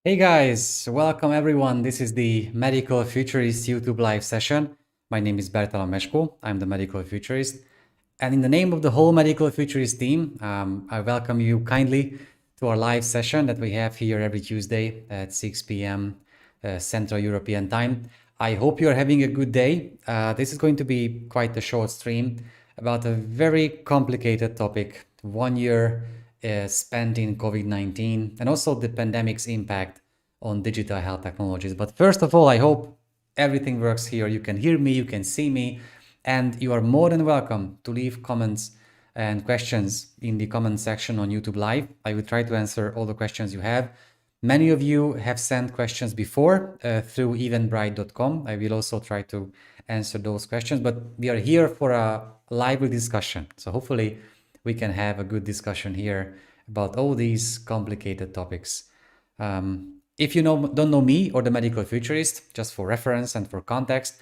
Hey guys, welcome everyone. This is the Medical Futurist YouTube live session. My name is Bertalan Meskó. I'm the Medical Futurist. And in the name of the whole Medical Futurist team, I welcome you kindly to our live session that we have here every Tuesday at 6 p.m. Central European time. I hope you're having a good day. This is going to be quite a short stream about a very complicated topic, 1 year spent in COVID-19 and also the pandemic's impact on digital health technologies. But first of all, I hope everything works here. You can hear me, you can see me, and you are more than welcome to leave comments and questions in the comment section on YouTube Live. I will try to answer all the questions you have. Many of you have sent questions before through eventbrite.com. I will also try to answer those questions, but we are here for a lively discussion. So hopefully we can have a good discussion here about all these complicated topics. If you don't know me or the Medical Futurist, just for reference and for context,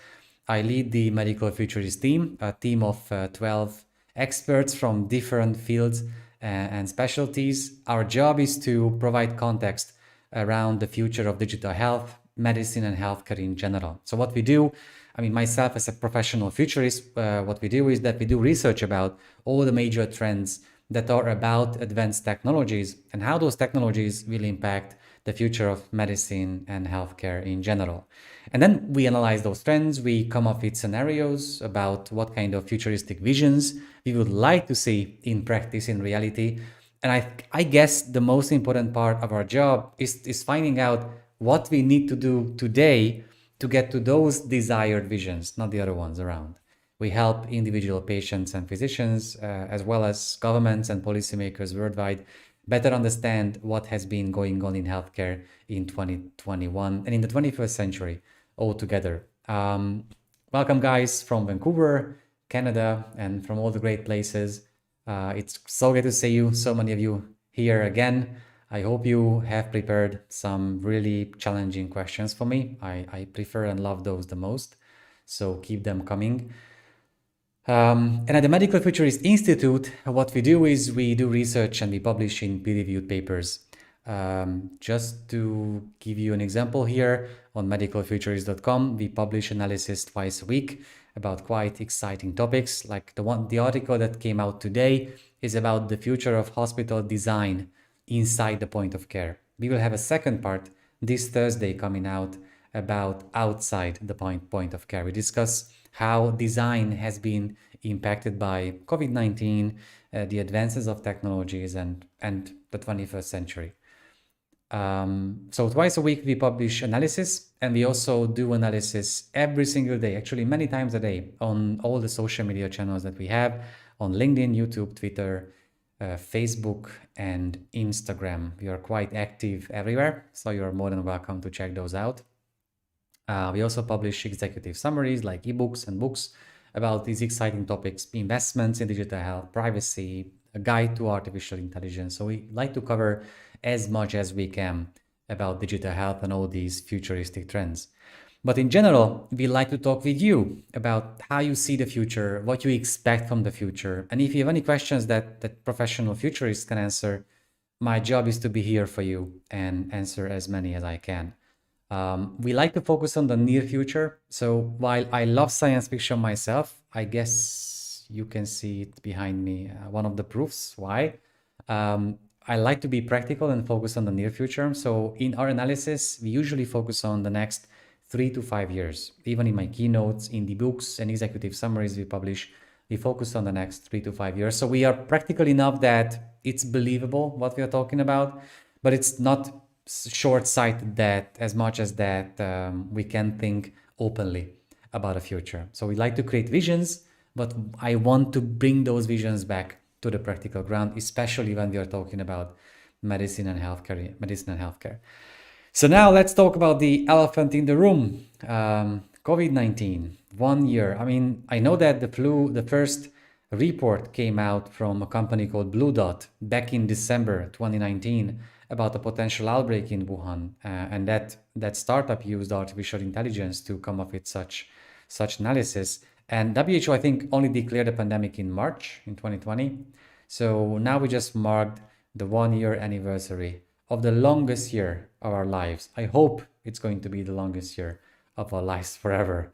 I lead the Medical Futurist team, a team of 12 experts from different fields and specialties. Our job is to provide context around the future of digital health, medicine, and healthcare in general. So what we do, myself as a professional futurist, what we do is that we do research about all the major trends that are about advanced technologies and how those technologies will impact the future of medicine and healthcare in general. And then we analyze those trends, we come up with scenarios about what kind of futuristic visions we would like to see in practice, in reality. And I guess the most important part of our job is finding out what we need to do today to get to those desired visions, not the other ones around. We help individual patients and physicians, as well as governments and policymakers worldwide, better understand what has been going on in healthcare in 2021 and in the 21st century altogether. Welcome, guys, from Vancouver, Canada, and from all the great places. It's so good to see you, so many of you here again. I hope you have prepared some really challenging questions for me. I prefer and love those the most, so keep them coming. And at the Medical Futurist Institute, what we do is we do research and we publish in peer-reviewed papers. Just to give you an example here, on medicalfuturist.com, we publish analysis twice a week about quite exciting topics. Like the article that came out today is about the future of hospital design inside the point of care. We will have a second part this Thursday coming out about outside the point of care. We discuss how design has been impacted by COVID-19, the advances of technologies and the 21st century. So twice a week we publish analysis, and we also do analysis every single day, actually many times a day, on all the social media channels that we have on LinkedIn, YouTube, Twitter, Facebook, and Instagram. We are quite active everywhere, so you're more than welcome to check those out. We also publish executive summaries like ebooks and books about these exciting topics: investments in digital health, privacy, a guide to artificial intelligence. So we like to cover as much as we can about digital health and all these futuristic trends. But in general, we like to talk with you about how you see the future, what you expect from the future. And if you have any questions that professional futurists can answer, my job is to be here for you and answer as many as I can. We like to focus on the near future. So while I love science fiction myself, I guess you can see it behind me, one of the proofs why. I like to be practical and focus on the near future. So in our analysis, we usually focus on the next 3 to 5 years. Even in my keynotes, in the books and executive summaries we publish, we focus on the next 3 to 5 years. So we are practical enough that it's believable what we are talking about, but it's not short-sighted that as much as that we can think openly about a future. So we like to create visions, but I want to bring those visions back to the practical ground, especially when we are talking about medicine and healthcare. So now let's talk about the elephant in the room. COVID-19, 1 year. I know that the first report came out from a company called Blue Dot back in December 2019 about a potential outbreak in Wuhan, and that startup used artificial intelligence to come up with such analysis. And WHO, I think, only declared a pandemic in March in 2020. So now we just marked the 1 year anniversary of the longest year of our lives. I hope it's going to be the longest year of our lives forever.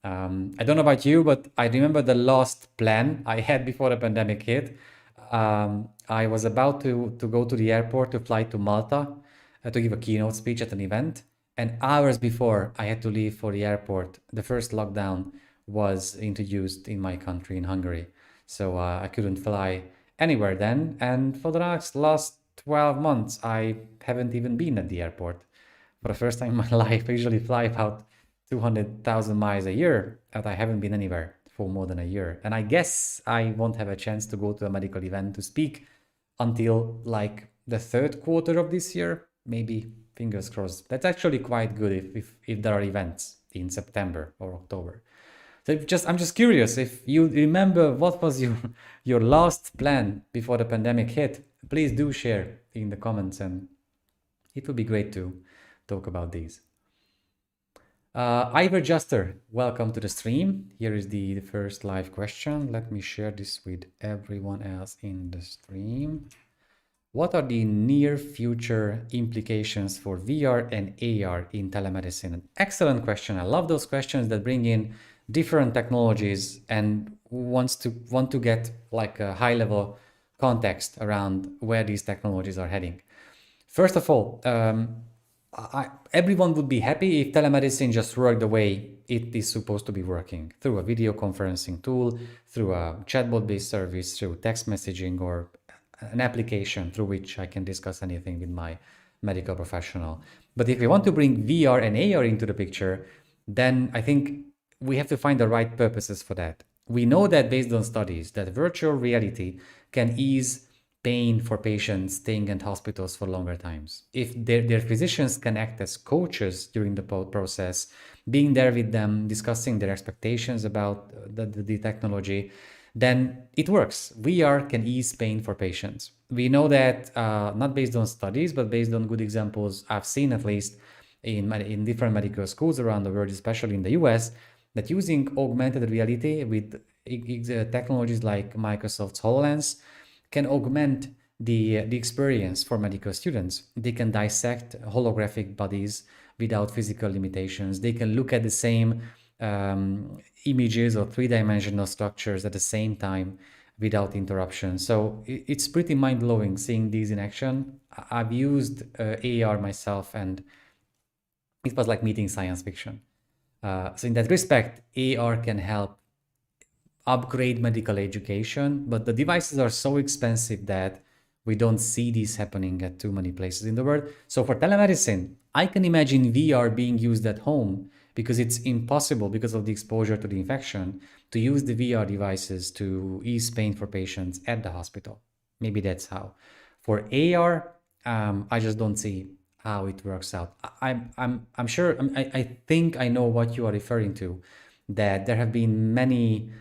I don't know about you, but I remember the last plan I had before the pandemic hit. I was about to go to the airport to fly to Malta to give a keynote speech at an event. And hours before I had to leave for the airport, the first lockdown was introduced in my country, in Hungary. So I couldn't fly anywhere then. And for the last 12 months, I haven't even been at the airport. For the first time in my life, I usually fly about 200,000 miles a year, and I haven't been anywhere for more than a year. And I guess I won't have a chance to go to a medical event to speak until like the third quarter of this year, maybe, fingers crossed. That's actually quite good if there are events in September or October. So I'm just curious if you remember what was your last plan before the pandemic hit. Please do share in the comments, and it would be great to talk about these. Ivor Juster, welcome to the stream. Here is the first live question. Let me share this with everyone else in the stream. What are the near future implications for VR and AR in telemedicine? An excellent question. I love those questions that bring in different technologies and want to get like a high level context around where these technologies are heading. First of all, everyone would be happy if telemedicine just worked the way it is supposed to be working, through a video conferencing tool, through a chatbot-based service, through text messaging, or an application through which I can discuss anything with my medical professional. But if we want to bring VR and AR into the picture, then I think we have to find the right purposes for that. We know that based on studies that virtual reality can ease pain for patients staying in hospitals for longer times. If their physicians can act as coaches during the process, being there with them, discussing their expectations about the technology, then it works. VR can ease pain for patients. We know that not based on studies, but based on good examples I've seen at least in different medical schools around the world, especially in the US, that using augmented reality with technologies like Microsoft's HoloLens can augment the experience for medical students. They can dissect holographic bodies without physical limitations. They can look at the same images or three-dimensional structures at the same time without interruption. So it's pretty mind-blowing seeing these in action. I've used AR myself, and it was like meeting science fiction. So in that respect, AR can help upgrade medical education, but the devices are so expensive that we don't see these happening at too many places in the world. So for telemedicine, I can imagine VR being used at home because it's impossible, because of the exposure to the infection, to use the VR devices to ease pain for patients at the hospital. Maybe that's how. For AR, I just don't see how it works out. I'm sure, I think I know what you are referring to, that there have been many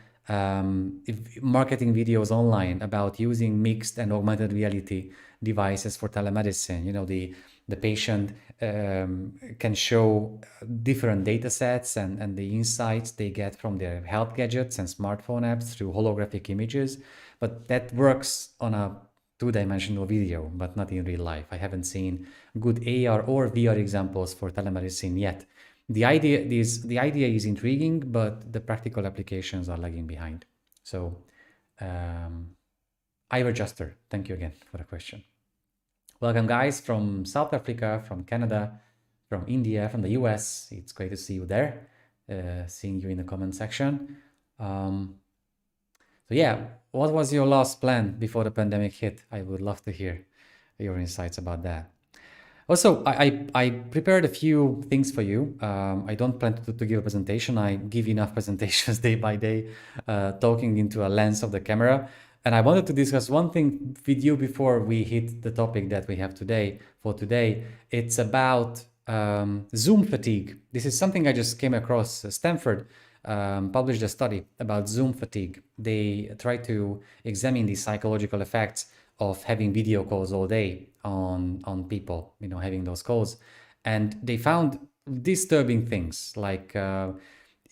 marketing videos online about using mixed and augmented reality devices for telemedicine. You know, the patient can show different data sets and the insights they get from their health gadgets and smartphone apps through holographic images, but that works on a two-dimensional video, but not in real life. I haven't seen good AR or VR examples for telemedicine yet. The idea is intriguing, but the practical applications are lagging behind. So, Ivor Juster, thank you again for the question. Welcome, guys, from South Africa, from Canada, from India, from the US. It's great to see you there, seeing you in the comment section. So yeah, what was your last plan before the pandemic hit? I would love to hear your insights about that. Also, I prepared a few things for you. I don't plan to give a presentation. I give enough presentations day by day, talking into a lens of the camera. And I wanted to discuss one thing with you before we hit the topic that we have today. It's about Zoom fatigue. This is something I just came across. Stanford published a study about Zoom fatigue. They tried to examine the psychological effects of having video calls all day on people, you know, having those calls. And they found disturbing things like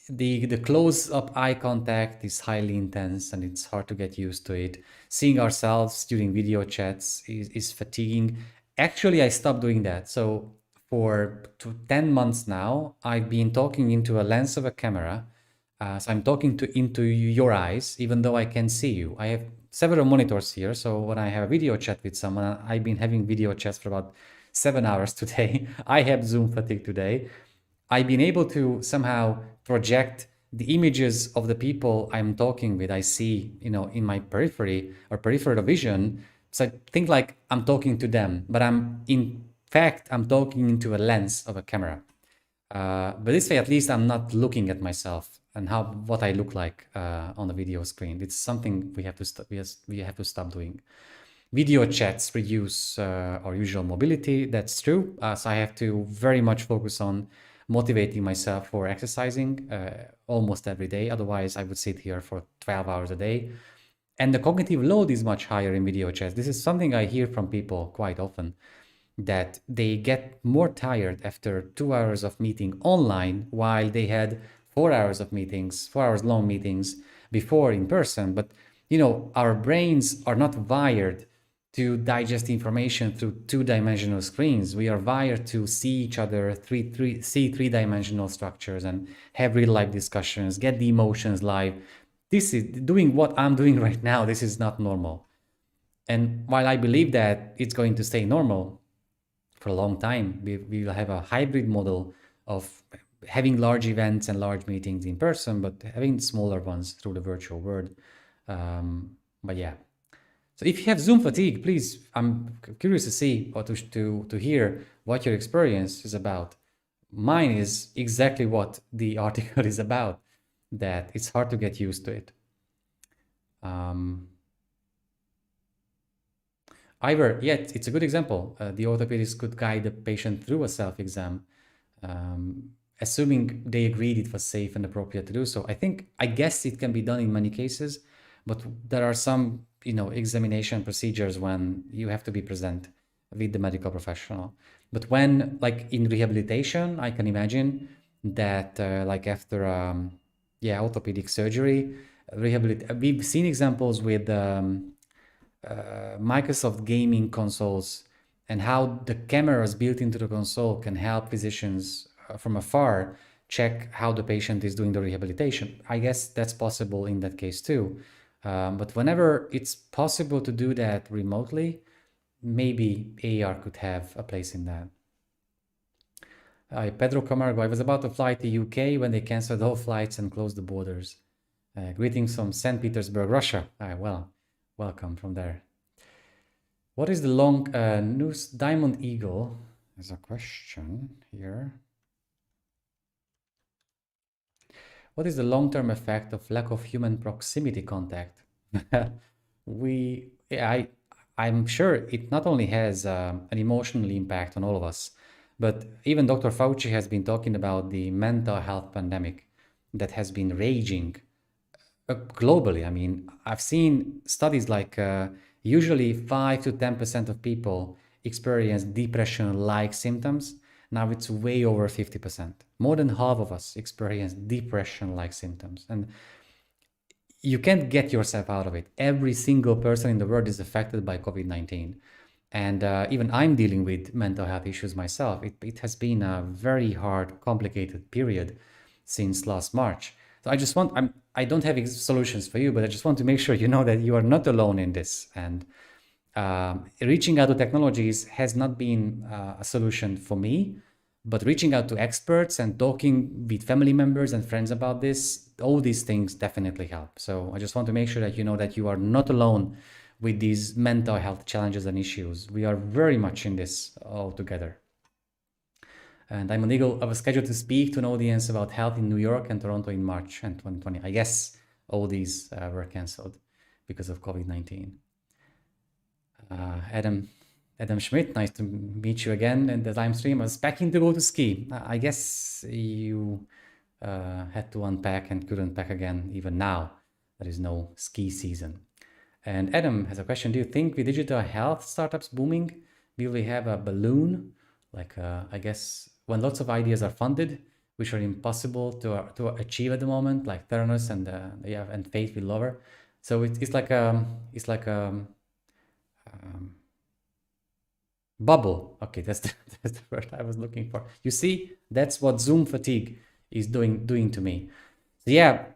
the close-up eye contact is highly intense and it's hard to get used to it. Seeing ourselves during video chats is fatiguing. Actually, I stopped doing that. So for 10 months now, I've been talking into a lens of a camera. So I'm talking into your eyes, even though I can see you. I have several monitors here. So when I have a video chat with someone, I've been having video chats for about 7 hours today. I have Zoom fatigue today. I've been able to somehow project the images of the people I'm talking with. I see, in my periphery or peripheral vision. So I think like I'm talking to them, but I'm talking into a lens of a camera. But this way, at least I'm not looking at myself and what I look like on the video screen. It's something we have to we have to stop doing. Video chats reduce our usual mobility. That's true. So I have to very much focus on motivating myself for exercising almost every day. Otherwise, I would sit here for 12 hours a day. And the cognitive load is much higher in video chats. This is something I hear from people quite often, that they get more tired after 2 hours of meeting online while they had 4 hours of meetings, 4 hours long meetings before in person. But our brains are not wired to digest information through two-dimensional screens. We are wired to see each other, see three-dimensional structures and have real-life discussions, get the emotions live. This is doing what I'm doing right now. This is not normal. And while I believe that it's going to stay normal for a long time, we will have a hybrid model of having large events and large meetings in person, but having smaller ones through the virtual world. But yeah. So if you have Zoom fatigue, please, I'm curious to see or to hear what your experience is about. Mine is exactly what the article is about, that it's hard to get used to it. Ivor, yeah, it's a good example. The orthopedist could guide the patient through a self-exam, assuming they agreed it was safe and appropriate to do so. I guess it can be done in many cases, but there are some, examination procedures when you have to be present with the medical professional. But when, like in rehabilitation, I can imagine that, like after, orthopedic surgery, we've seen examples with Microsoft gaming consoles and how the cameras built into the console can help physicians from afar check how the patient is doing the rehabilitation. I guess that's possible in that case too. But whenever it's possible to do that remotely, maybe AR could have a place in that. Pedro Camargo, I was about to fly to UK when they canceled all flights and closed the borders. Greetings from St. Petersburg, Russia. Well, welcome from there. What is the long news Diamond Eagle? There's a question here. What is the long-term effect of lack of human proximity contact? I'm sure it not only has an emotional impact on all of us, but even Dr. Fauci has been talking about the mental health pandemic that has been raging globally. I mean, I've seen studies like usually 5 to 10% of people experience depression-like symptoms. Now it's way over 50%. More than half of us experience depression-like symptoms. And you can't get yourself out of it. Every single person in the world is affected by COVID-19. And even I'm dealing with mental health issues myself. It has been a very hard, complicated period since last March. So I don't have solutions for you, but I just want to make sure you know that you are not alone in this. And reaching out to technologies has not been a solution for me, but reaching out to experts and talking with family members and friends about this, all these things definitely help. So I just want to make sure that you know that you are not alone with these mental health challenges and issues. We are very much in this all together. And I'm an Eagle. I was scheduled to speak to an audience about health in New York and Toronto in March 2020. I guess all these were canceled because of COVID-19. Adam Schmidt, nice to meet you again in the live stream. I was packing to go to ski. I guess you had to unpack and couldn't pack again even now. There is no ski season. And Adam has a question. Do you think with digital health startups booming, will we have a balloon? Like, I guess when lots of ideas are funded, which are impossible to achieve at the moment, like Theranos and Faith with Lover. So it's like Bubble. Okay, that's that's the word I was looking for. You see, that's what Zoom fatigue is doing to me. So yeah,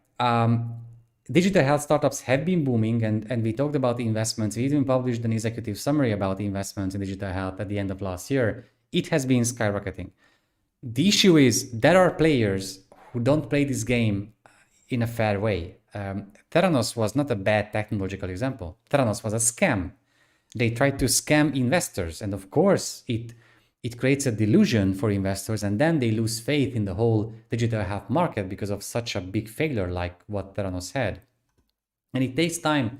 digital health startups have been booming, and we talked about the investments. We even published an executive summary about the investments in digital health at the end of last year. It has been skyrocketing. The issue is there are players who don't play this game in a fair way. Theranos was not a bad technological example. Theranos was a scam. They tried to scam investors, and of course, it creates a delusion for investors, and then they lose faith in the whole digital health market because of such a big failure like what Theranos had. And it takes time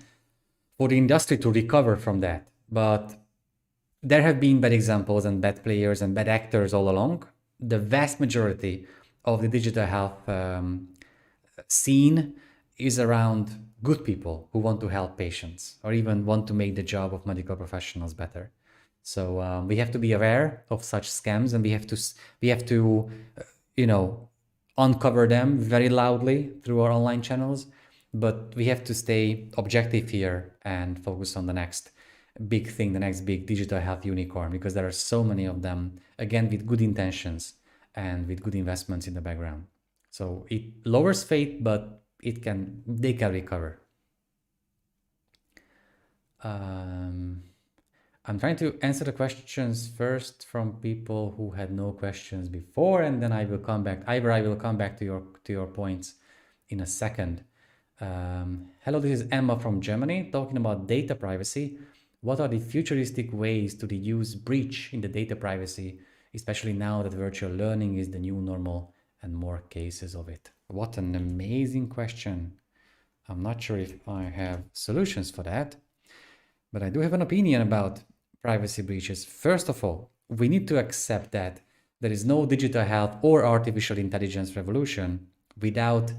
for the industry to recover from that. But there have been bad examples and bad players and bad actors all along. The vast majority of the digital health scene is around good people who want to help patients or even want to make the job of medical professionals better. So we have to be aware of such scams, and we have to uncover them very loudly through our online channels. But we have to stay objective here and focus on the next big thing, the next big digital health unicorn, because there are so many of them, again, with good intentions and with good investments in the background. So it lowers faith, but they can recover. I'm trying to answer the questions first from people who had no questions before, and then I will come back. I will come back to your points in a second. Hello, this is Emma from Germany talking about data privacy. What are the futuristic ways to reduce breach in the data privacy, especially now that virtual learning is the new normal and more cases of it? What an amazing question. I'm not sure if I have solutions for that, but I do have an opinion about privacy breaches. First of all, we need to accept that there is no digital health or artificial intelligence revolution without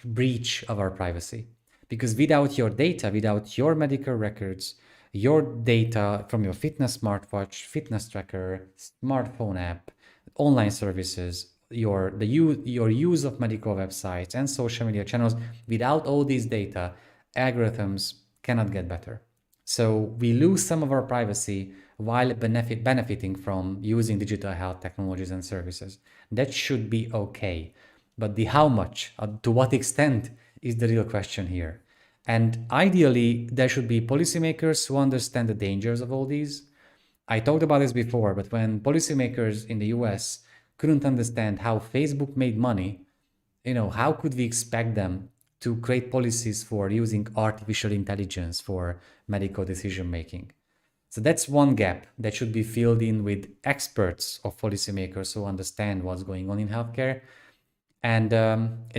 breach of our privacy. Because without your data, without your medical records, your data from your fitness smartwatch, fitness tracker, smartphone app, online services, your use of medical websites and social media channels, without all these data, algorithms cannot get better. So we lose some of our privacy while benefiting from using digital health technologies and services. That should be okay. But the how much, to what extent, is the real question here. And ideally, there should be policymakers who understand the dangers of all these. I talked about this before, but when policymakers in the US couldn't understand how Facebook made money, how could we expect them to create policies for using artificial intelligence for medical decision making? So that's one gap that should be filled in with experts of policymakers who understand what's going on in healthcare. And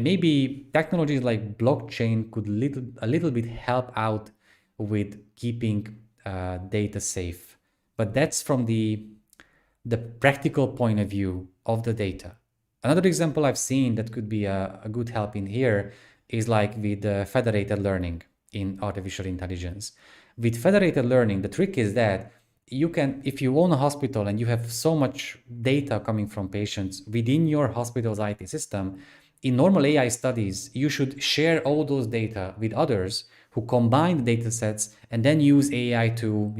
maybe technologies like blockchain could a little bit help out with keeping data safe. But that's from the practical point of view of the data. Another example I've seen that could be a good help in here is like with federated learning in artificial intelligence. With federated learning, the trick is that you can, if you own a hospital and you have so much data coming from patients within your hospital's IT system, in normal AI studies, you should share all those data with others who combine the data sets and then use AI to,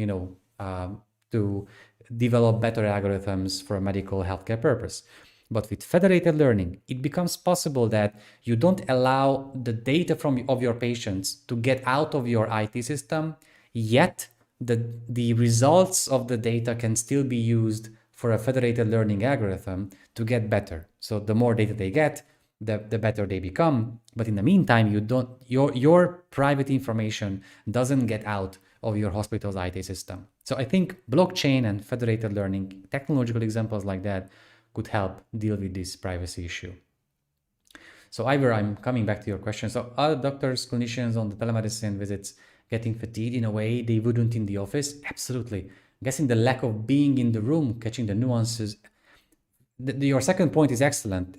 to develop better algorithms for a medical healthcare purpose. But with federated learning, it becomes possible that you don't allow the data of your patients to get out of your IT system, yet the results of the data can still be used for a federated learning algorithm to get better. So the more data they get, the better they become. But in the meantime, your private information doesn't get out of your hospital's IT system. So I think blockchain and federated learning, technological examples like that, could help deal with this privacy issue. So Ivor, I'm coming back to your question. So are doctors, clinicians on the telemedicine visits getting fatigued in a way they wouldn't in the office? Absolutely. I'm guessing the lack of being in the room, catching the nuances. Your second point is excellent.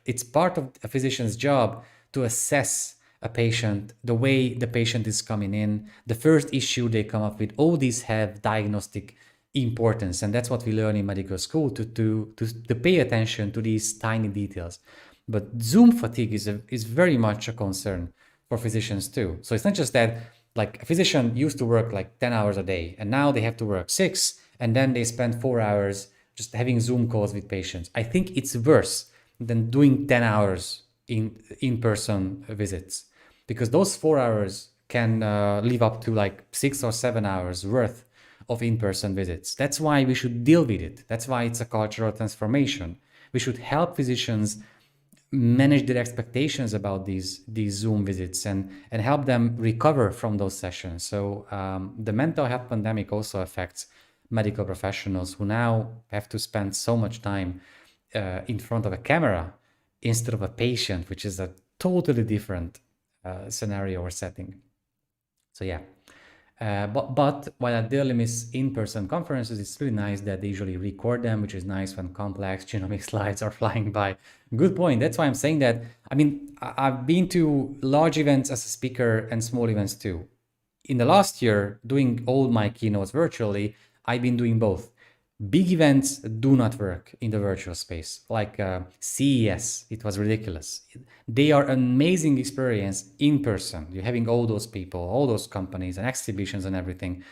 It's part of a physician's job to assess a patient, the way the patient is coming in, the first issue they come up with. All these have diagnostic importance, and that's what we learn in medical school, to pay attention to these tiny details. But Zoom fatigue is very much a concern for physicians too. So it's not just that Like a physician used to work like 10 hours a day, and now they have to work 6, and then they spend 4 hours just having Zoom calls with patients. I think it's worse than doing 10 hours in-person visits, because those 4 hours can live up to like 6 or 7 hours worth of in-person visits. That's why we should deal with it. That's why it's a cultural transformation. We should help physicians manage their expectations about these Zoom visits and help them recover from those sessions. So the mental health pandemic also affects medical professionals who now have to spend so much time in front of a camera instead of a patient, which is a totally different scenario or setting. So yeah. But while I dearly miss in-person conferences, it's really nice that they usually record them, which is nice when complex genomic slides are flying by. Good point. That's why I'm saying that. I mean, I've been to large events as a speaker and small events too. In the last year, doing all my keynotes virtually, I've been doing both. Big events do not work in the virtual space, like CES. It was ridiculous. They are an amazing experience in person. You're having all those people, all those companies and exhibitions and everything.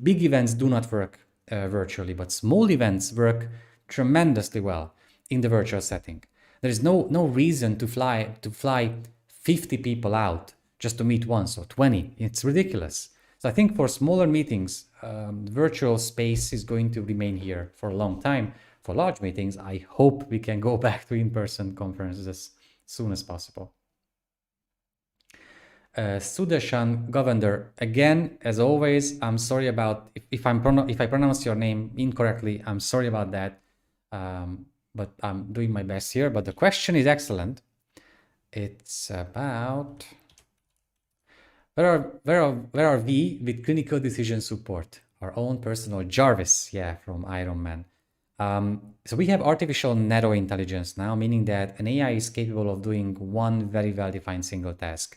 Big events do not work virtually, but small events work tremendously well in the virtual setting. There is no reason to fly 50 people out just to meet once or 20. It's ridiculous. So I think for smaller meetings, the virtual space is going to remain here for a long time. For large meetings, I hope we can go back to in-person conferences as soon as possible. Sudeshan Govender, again, as always, I'm sorry about if I pronounce your name incorrectly. I'm sorry about that, but I'm doing my best here. But the question is excellent. It's about where are we with clinical decision support? Our own personal Jarvis, yeah, from Iron Man. So we have artificial narrow intelligence now, meaning that an AI is capable of doing one very well-defined single task.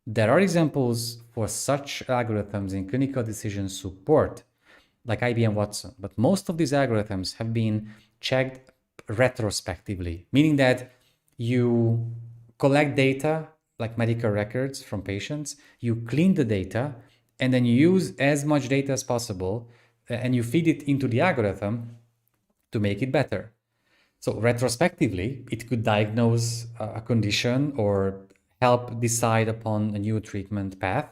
There are examples for such algorithms in clinical decision support, like IBM Watson, but most of these algorithms have been checked retrospectively, meaning that you collect data like medical records from patients, you clean the data, and then you use as much data as possible, and you feed it into the algorithm to make it better. So retrospectively, it could diagnose a condition or help decide upon a new treatment path,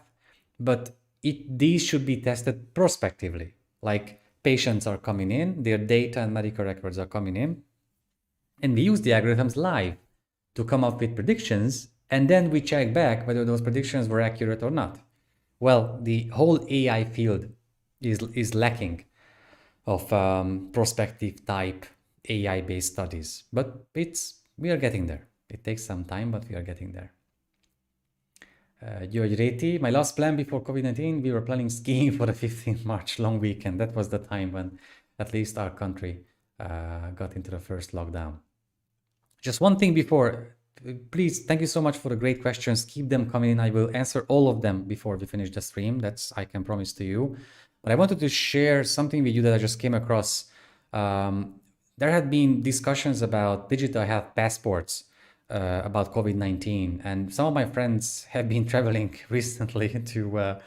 but these should be tested prospectively. Like patients are coming in, their data and medical records are coming in, and we use the algorithms live to come up with predictions, and then we check back whether those predictions were accurate or not. Well, the whole AI field is lacking of prospective type AI-based studies, but we are getting there. It takes some time, but we are getting there. György Réti, my last plan before COVID-19, we were planning skiing for the 15th March long weekend. That was the time when at least our country got into the first lockdown. Just one thing before, please, thank you so much for the great questions. Keep them coming in. I will answer all of them before we finish the stream. That's I can promise to you. But I wanted to share something with you that I just came across. There had been discussions about digital health passports about COVID-19. And some of my friends have been traveling recently to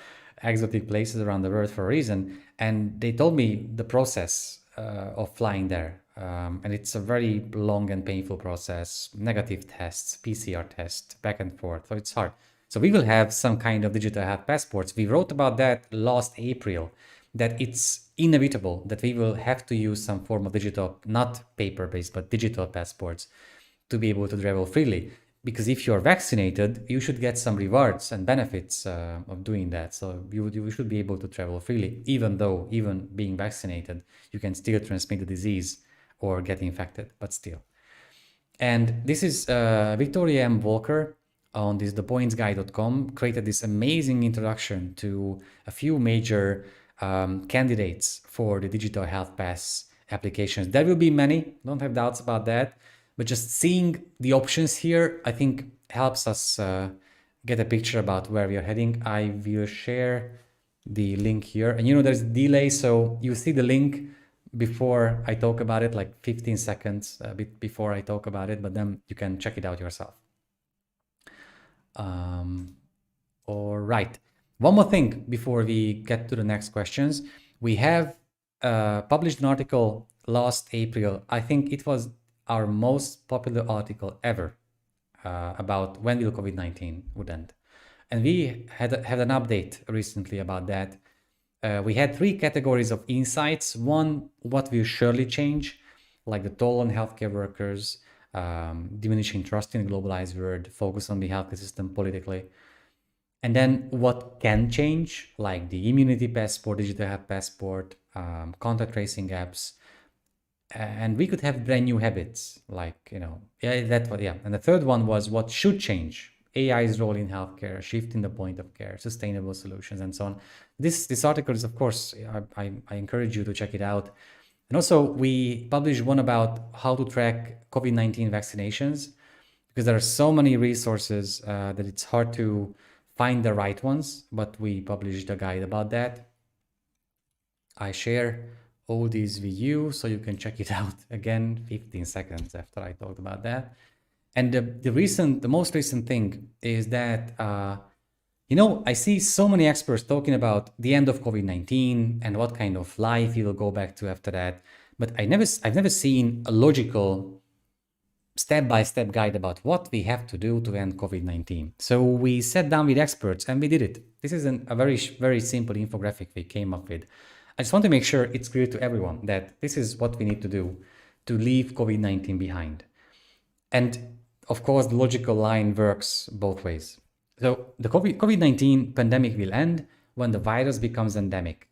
exotic places around the world for a reason. And they told me the process of flying there. And it's a very long and painful process, negative tests, PCR tests, back and forth. So it's hard. So we will have some kind of digital health passports. We wrote about that last April, that it's inevitable that we will have to use some form of digital, not paper-based, but digital passports to be able to travel freely. Because if you're vaccinated, you should get some rewards and benefits of doing that. So you should be able to travel freely, even though, even being vaccinated, you can still transmit the disease or get infected, but still. And this is Victoria M. Walker on this thepointsguy.com created this amazing introduction to a few major candidates for the digital health pass applications. There will be many, don't have doubts about that, but just seeing the options here, I think helps us get a picture about where we are heading. I will share the link here, and there's a delay, so you see the link before I talk about it, like 15 seconds a bit before I talk about it, but then you can check it out yourself. All right. One more thing before we get to the next questions. We have published an article last April. I think it was our most popular article ever about when will COVID-19 would end. And we had an update recently about that. We had three categories of insights. One, what will surely change, like the toll on healthcare workers, diminishing trust in the globalized world, focus on the healthcare system politically. And then what can change, like the immunity passport, digital health passport, contact tracing apps. And we could have brand new habits, like, yeah, that's what, yeah. And the third one was what should change, AI's role in healthcare, shift in the point of care, sustainable solutions, and so on. This article is, of course, I encourage you to check it out. And also, we published one about how to track COVID-19 vaccinations, because there are so many resources that it's hard to find the right ones, but we published a guide about that. I share all these with you so you can check it out again 15 seconds after I talked about that. And the most recent thing is that I see so many experts talking about the end of COVID-19 and what kind of life we will go back to after that, but I've never seen a logical step-by-step guide about what we have to do to end COVID-19. So we sat down with experts and we did it. This is a very, very simple infographic we came up with. I just want to make sure it's clear to everyone that this is what we need to do to leave COVID-19 behind. And of course, the logical line works both ways. So the COVID-19 pandemic will end when the virus becomes endemic.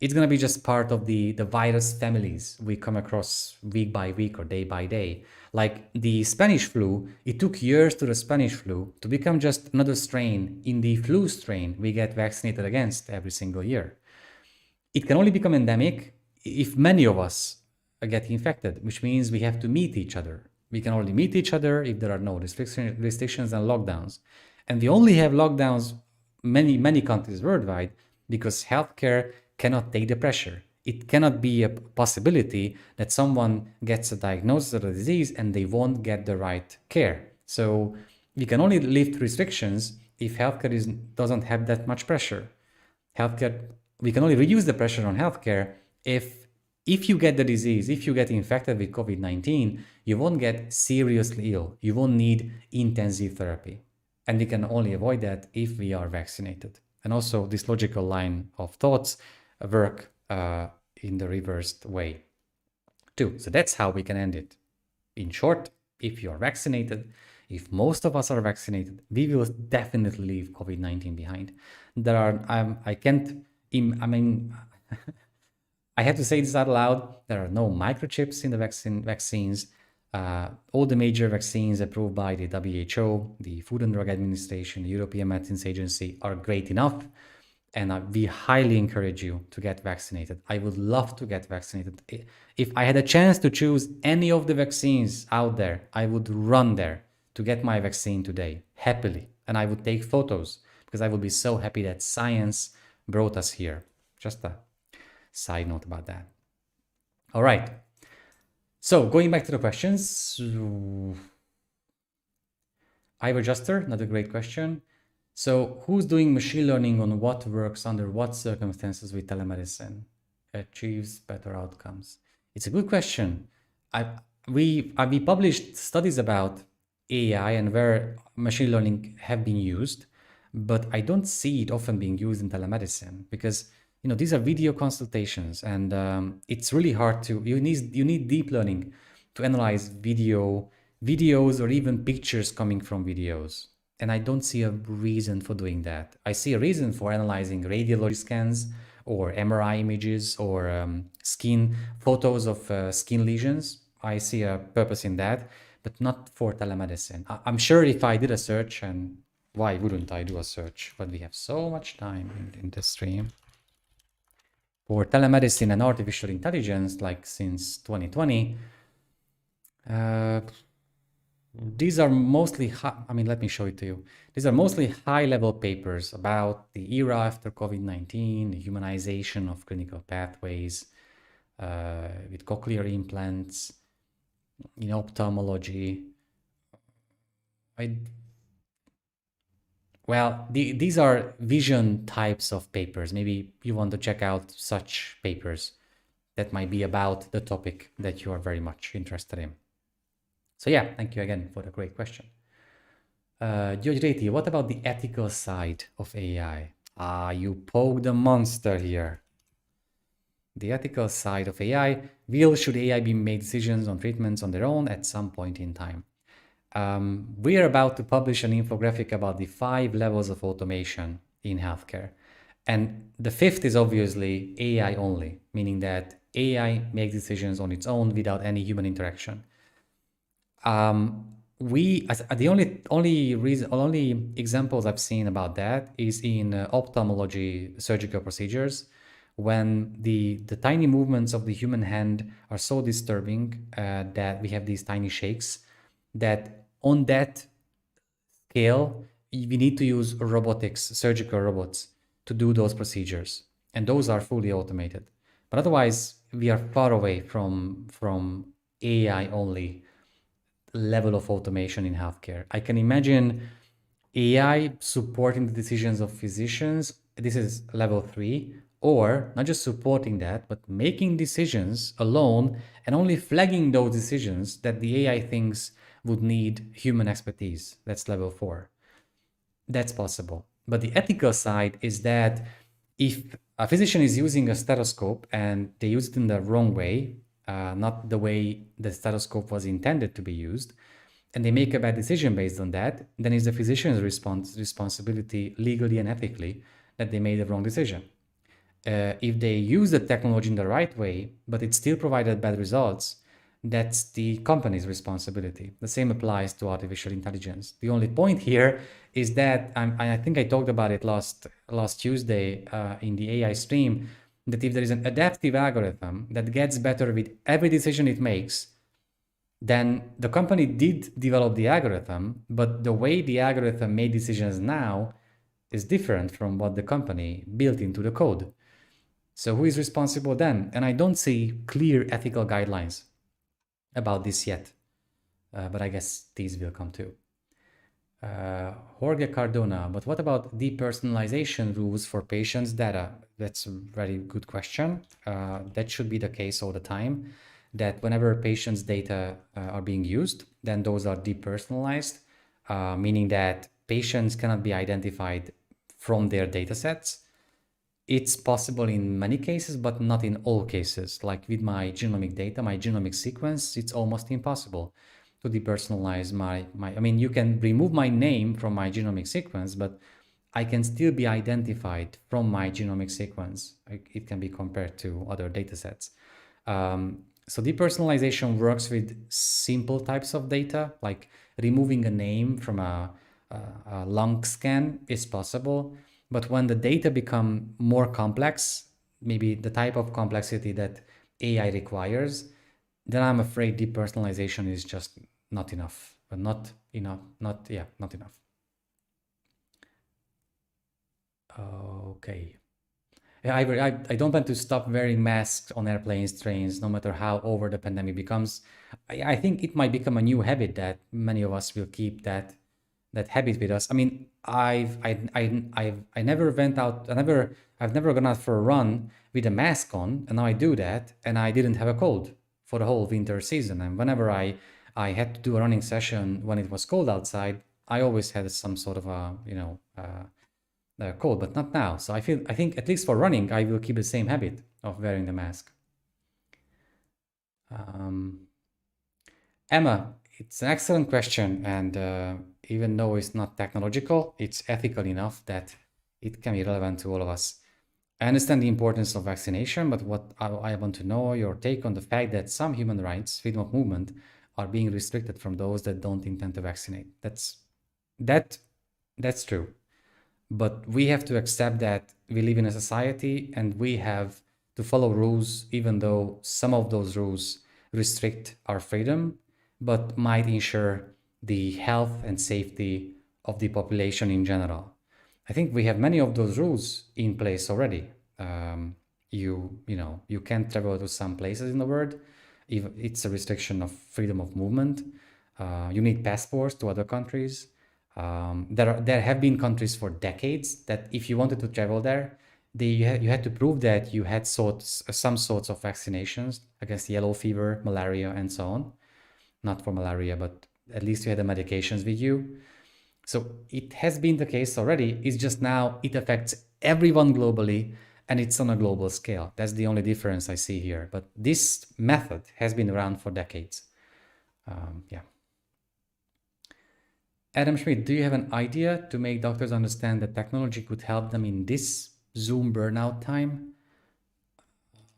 It's going to be just part of the virus families we come across week by week or day by day. Like the Spanish flu, it took years to the Spanish flu to become just another strain in the flu strain we get vaccinated against every single year. It can only become endemic if many of us get infected, which means we have to meet each other. We can only meet each other if there are no restrictions and lockdowns. And we only have lockdowns many countries worldwide because healthcare cannot take the pressure. It cannot be a possibility that someone gets a diagnosis of a disease and they won't get the right care. So we can only lift restrictions if healthcare doesn't have that much pressure. We can only reduce the pressure on healthcare if you get the disease, if you get infected with COVID-19, you won't get seriously ill. You won't need intensive therapy. And we can only avoid that if we are vaccinated. And also this logical line of thoughts work in the reversed way too. So that's how we can end it. In short, if you are vaccinated, if most of us are vaccinated, we will definitely leave COVID-19 behind. I have to say this out loud. There are no microchips in the vaccines. All the major vaccines approved by the WHO, the Food and Drug Administration, the European Medicines Agency are great enough. And we highly encourage you to get vaccinated. I would love to get vaccinated. If I had a chance to choose any of the vaccines out there, I would run there to get my vaccine today, happily. And I would take photos because I would be so happy that science brought us here. Just a side note about that. All right. So going back to the questions. Ivor Juster, another great question. So who's doing machine learning on what works under what circumstances with telemedicine achieves better outcomes? It's a good question. We published studies about AI and where machine learning have been used, but I don't see it often being used in telemedicine because these are video consultations and it's really hard to, you need deep learning to analyze videos or even pictures coming from videos. And I don't see a reason for doing that. I see a reason for analyzing radiology scans or MRI images or skin photos of skin lesions. I see a purpose in that, but not for telemedicine. I'm sure if I did a search, and why wouldn't I do a search? But we have so much time in this stream. For telemedicine and artificial intelligence, like since 2020, these are mostly, let me show it to you. These are mostly high-level papers about the era after COVID-19, the humanization of clinical pathways with cochlear implants, in ophthalmology. Well, these are vision types of papers. Maybe you want to check out such papers that might be about the topic that you are very much interested in. So yeah, thank you again for the great question. George Reti, what about the ethical side of AI? Ah, you poked the monster here. The ethical side of AI. Should AI be made decisions on treatments on their own at some point in time? We are about to publish an infographic about the 5 levels of automation in healthcare. And the fifth is obviously AI only, meaning that AI makes decisions on its own without any human interaction. The only examples I've seen about that is in ophthalmology surgical procedures, when the tiny movements of the human hand are so disturbing that we have these tiny shakes, that on that scale we need to use robotics, surgical robots, to do those procedures, and those are fully automated. But otherwise, we are far away from AI only level of automation in healthcare. I can imagine AI supporting the decisions of physicians. This is level 3, or not just supporting that, but making decisions alone and only flagging those decisions that the AI thinks would need human expertise. That's level 4. That's possible. But the ethical side is that if a physician is using a stethoscope and they use it in the wrong way, not the way the stethoscope was intended to be used, and they make a bad decision based on that, then it's the physician's responsibility legally and ethically that they made the wrong decision. If they use the technology in the right way, but it still provided bad results, that's the company's responsibility. The same applies to artificial intelligence. The only point here is that I think I talked about it last Tuesday in the AI stream, that if there is an adaptive algorithm that gets better with every decision it makes, then the company did develop the algorithm, but the way the algorithm made decisions now is different from what the company built into the code. So who is responsible then? And I don't see clear ethical guidelines about this yet, but I guess these will come too. Jorge Cardona, but what about depersonalization rules for patients' data? That's a very good question. That should be the case all the time, that whenever patients' data are being used, then those are depersonalized, meaning that patients cannot be identified from their data sets. It's possible in many cases, but not in all cases. Like with my genomic data, my genomic sequence, it's almost impossible to depersonalize I mean, you can remove my name from my genomic sequence, but I can still be identified from my genomic sequence. It can be compared to other data sets. So depersonalization works with simple types of data, like removing a name from a lung scan is possible. But when the data become more complex, maybe the type of complexity that AI requires, then I'm afraid depersonalization is just not enough. But not enough. Not enough. Okay. Yeah, I don't want to stop wearing masks on airplanes, trains, no matter how over the pandemic becomes. I think it might become a new habit that many of us will keep that habit with us. I mean, I've never went out. I've never gone out for a run with a mask on, and now I do that, and I didn't have a cold for the whole winter season. And whenever I had to do a running session when it was cold outside, I always had some sort of a cold, but not now. So I think at least for running, I will keep the same habit of wearing the mask. Emma, it's an excellent question, and even though it's not technological, it's ethical enough that it can be relevant to all of us. I understand the importance of vaccination, but what I want to know your take on the fact that some human rights, freedom of movement, are being restricted from those that don't intend to vaccinate. That's true. But we have to accept that we live in a society and we have to follow rules, even though some of those rules restrict our freedom, but might ensure the health and safety of the population in general. I think we have many of those rules in place already. You can't travel to some places in the world. It's a restriction of freedom of movement. You need passports to other countries. There have been countries for decades that if you wanted to travel there, you had to prove that you had some sorts of vaccinations against yellow fever, malaria, and so on. Not for malaria, but at least you had the medications with you. So it has been the case already. It's just now it affects everyone globally and it's on a global scale. That's the only difference I see here. But this method has been around for decades. Yeah. Adam Schmidt, do you have an idea to make doctors understand that technology could help them in this Zoom burnout time?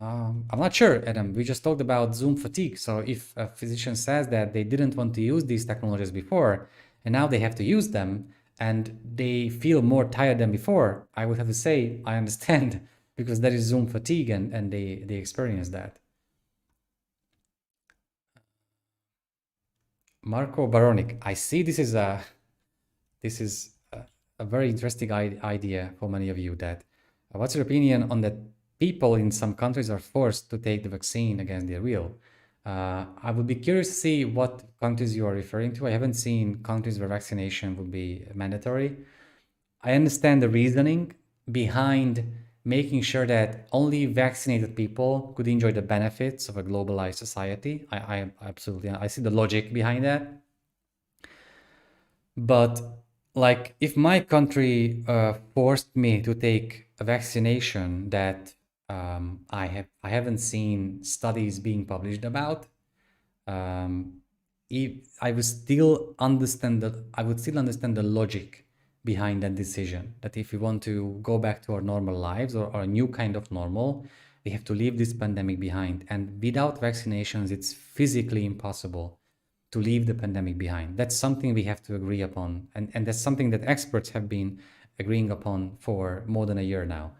I'm not sure, Adam. We just talked about Zoom fatigue. So if a physician says that they didn't want to use these technologies before, and now they have to use them, and they feel more tired than before, I would have to say, I understand, because there is Zoom fatigue and they experience that. Marco Baronic, I see this is a very interesting idea for many of you. That what's your opinion on that? People in some countries are forced to take the vaccine against their will. I would be curious to see what countries you are referring to. I haven't seen countries where vaccination would be mandatory. I understand the reasoning behind making sure that only vaccinated people could enjoy the benefits of a globalized society. I absolutely, I see the logic behind that. But like if my country forced me to take a vaccination that I haven't seen studies being published about, if I would still understand the logic behind that decision. That if we want to go back to our normal lives or a new kind of normal, we have to leave this pandemic behind. And without vaccinations, it's physically impossible to leave the pandemic behind. That's something we have to agree upon. And that's something that experts have been agreeing upon for more than a year now.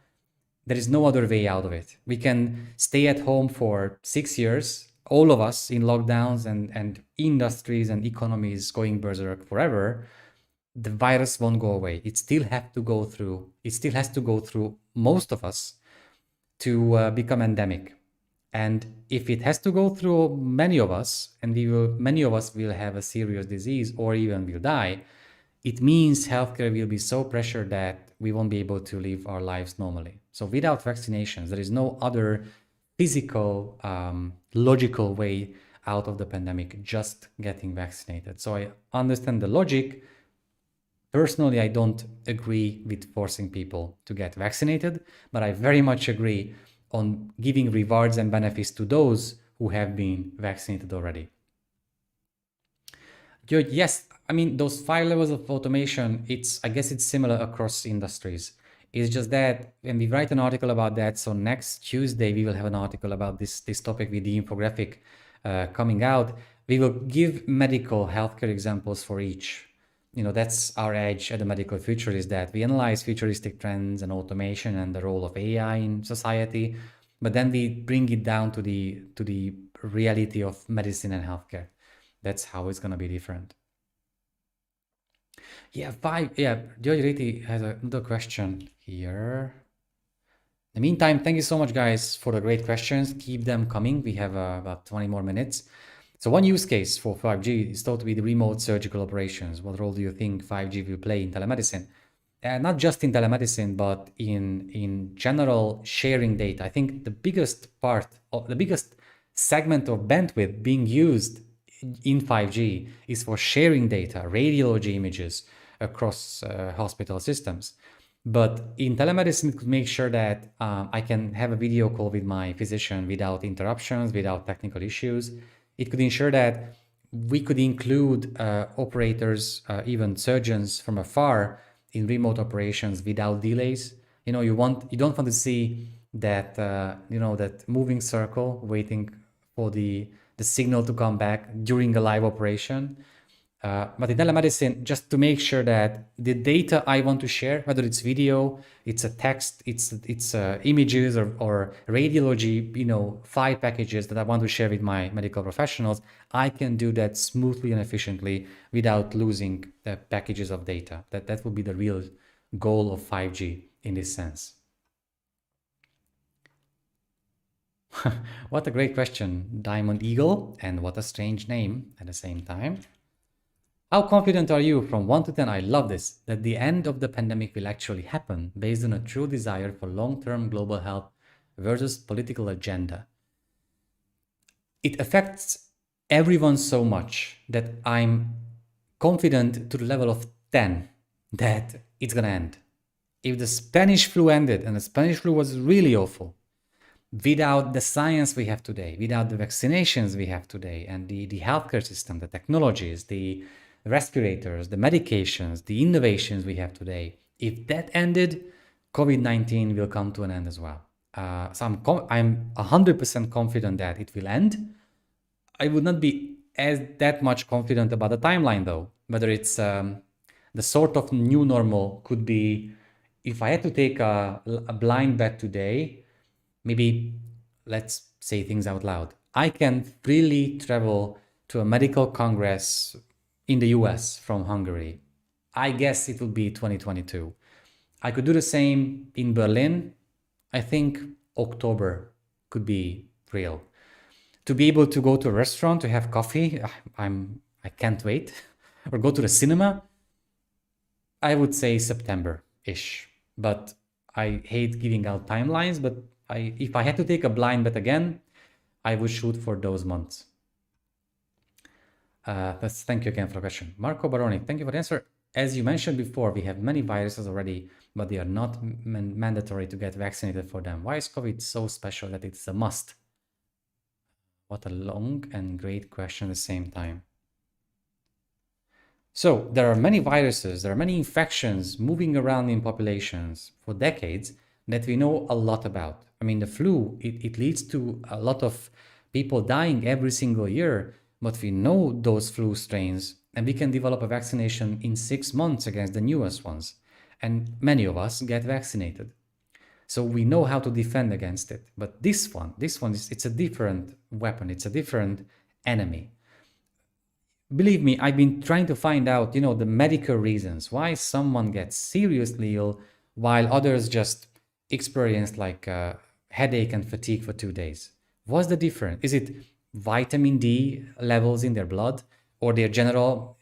There is no other way out of it. We can stay at home for 6 years, all of us in lockdowns and industries and economies going berserk forever. The virus won't go away. It still has to go through most of us to become endemic. And if it has to go through many of us, and many of us will have a serious disease or even will die, it means healthcare will be so pressured that we won't be able to live our lives normally. So without vaccinations, there is no other physical, logical way out of the pandemic, just getting vaccinated. So I understand the logic. Personally, I don't agree with forcing people to get vaccinated, but I very much agree on giving rewards and benefits to those who have been vaccinated already. George, yes, I mean, those 5 levels of automation, I guess it's similar across industries. It's just that when we write an article about that, so next Tuesday we will have an article about this topic with the infographic coming out. We will give medical healthcare examples for each. That's our edge at the Medical Futurist, that we analyze futuristic trends and automation and the role of AI in society, but then we bring it down to the reality of medicine and healthcare. That's how it's going to be different. Yeah, George Riti has another question here. In the meantime, thank you so much, guys, for the great questions. Keep them coming. We have about 20 more minutes. So one use case for 5G is thought to be the remote surgical operations. What role do you think 5G will play in telemedicine? Not just in telemedicine, but in general sharing data. I think the biggest segment of bandwidth being used in 5G is for sharing data, radiology images across hospital systems. But in telemedicine, it could make sure that I can have a video call with my physician without interruptions, without technical issues. It could ensure that we could include operators, even surgeons from afar in remote operations without delays. You don't want to see that that moving circle waiting for the signal to come back during a live operation. But in telemedicine, just to make sure that the data I want to share, whether it's video, it's a text, it's images or radiology, file packages that I want to share with my medical professionals, I can do that smoothly and efficiently without losing the packages of data. That would be the real goal of 5G in this sense. What a great question, Diamond Eagle, and what a strange name at the same time. How confident are you from 1 to 10? I love this, that the end of the pandemic will actually happen based on a true desire for long-term global health versus political agenda. It affects everyone so much that I'm confident to the level of 10 that it's gonna end. If the Spanish flu ended, and the Spanish flu was really awful, without the science we have today, without the vaccinations we have today, and the healthcare system, the technologies, the respirators, the medications, the innovations we have today, if that ended, COVID-19 will come to an end as well. So I'm 100% confident that it will end. I would not be as that much confident about the timeline though, whether it's the sort of new normal could be, if I had to take a blind bet today, maybe let's say things out loud. I can freely travel to a medical congress in the US from Hungary. I guess it will be 2022. I could do the same in Berlin. I think October could be real. To be able to go to a restaurant to have coffee, I can't wait. Or go to the cinema, I would say September-ish. But I hate giving out timelines, but if I had to take a blind bet again, I would shoot for those months. Thank you again for the question. Marco Baroni, thank you for the answer. As you mentioned before, we have many viruses already, but they are not mandatory to get vaccinated for them. Why is COVID so special that it's a must? What a long and great question at the same time. So there are many viruses, there are many infections moving around in populations for decades that we know a lot about. I mean, the flu, it leads to a lot of people dying every single year, but we know those flu strains and we can develop a vaccination in 6 months against the newest ones. And many of us get vaccinated. So we know how to defend against it. But this one it's a different weapon. It's a different enemy. Believe me, I've been trying to find out, the medical reasons why someone gets seriously ill while others just experience like headache and fatigue for 2 days. What's the difference? Is it vitamin D levels in their blood, or their general